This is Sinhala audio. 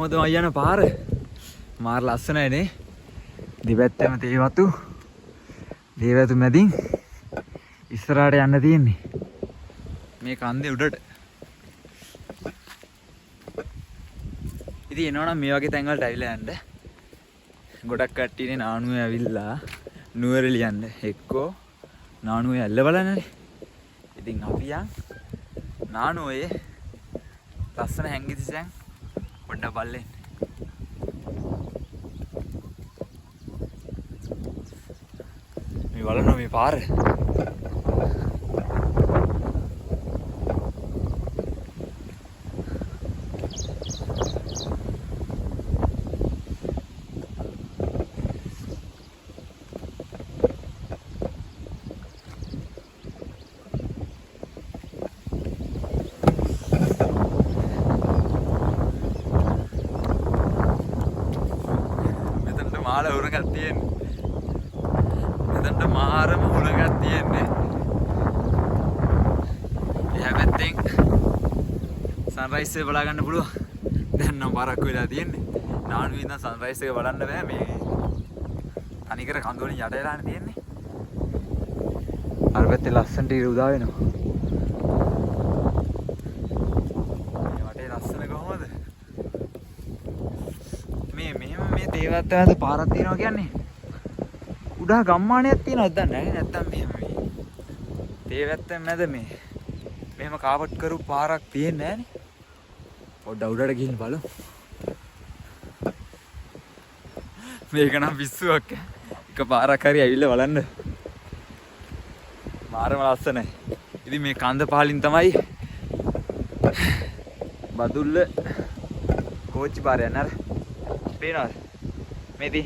කොහොමද මම යන පාර? මාර ලස්සනයි නේ. දෙපැත්තම තේ වතු. දේවතු මැදින් ඉස්සරහට යන්න තියෙන්නේ. මේ කන්දේ උඩට. ඉතින් එනවනම් මේ වගේ තැන් වලට ඇවිල්ලා යන්න. ගොඩක් කට්ටියනේ නානුවේ ඇවිල්ලා නුවරඑළිය යන්න. එක්කෝ නානුවේ ඇල්ල බලන්නනේ. ඉතින් අපි යන් නානුවේ ලස්සන හැංගිච්ච තැන් පොඩ්ඩක් බලන්න. මේ බලන්න මේ පාර. මාළ උරගක් තියෙන්නේ. මෙතනට මාරම උරගක් තියෙන්නේ. එහා පැත්තෙන් සන්රයිස් එක බලා ගන්න පුළුවන්. දැන් නම් බරක් වෙලා තියෙන්නේ. නානුවේ ඉඳන් සන්රයිස් එක බලන්න බෑ මේ. අනිකර කඳු වලින් යට වෙලානේ තියෙන්නේ. අර පැත්තේ ලස්සනට ඉර උදා වෙනවා. මේ වටේ ලස්සන කොහමද? මේ තේවත් ඇත පාරක් තියෙනවා කියන්නේ උඩා ගම්මානයක් තියෙනවද දන්නේ නැහැ. නැත්තම් මෙහෙම මේ තේවැත්තෙන් මැද මෙහෙම කාවට් කරු පාරක් තියෙන්නේ නැහනේ. පොඩ්ඩක් උඩට ගිහින් බලමු. මේක නම් පිස්සුවක්. එක පාරක් හරි ඇවිල්ලා බලන්න. මාරම ලස්සනයි. ඉතින් මේ කන්ද පහලින් තමයි බදුල්ල කෝච්චි පාරය යන්නේ. පේනවද? මේදී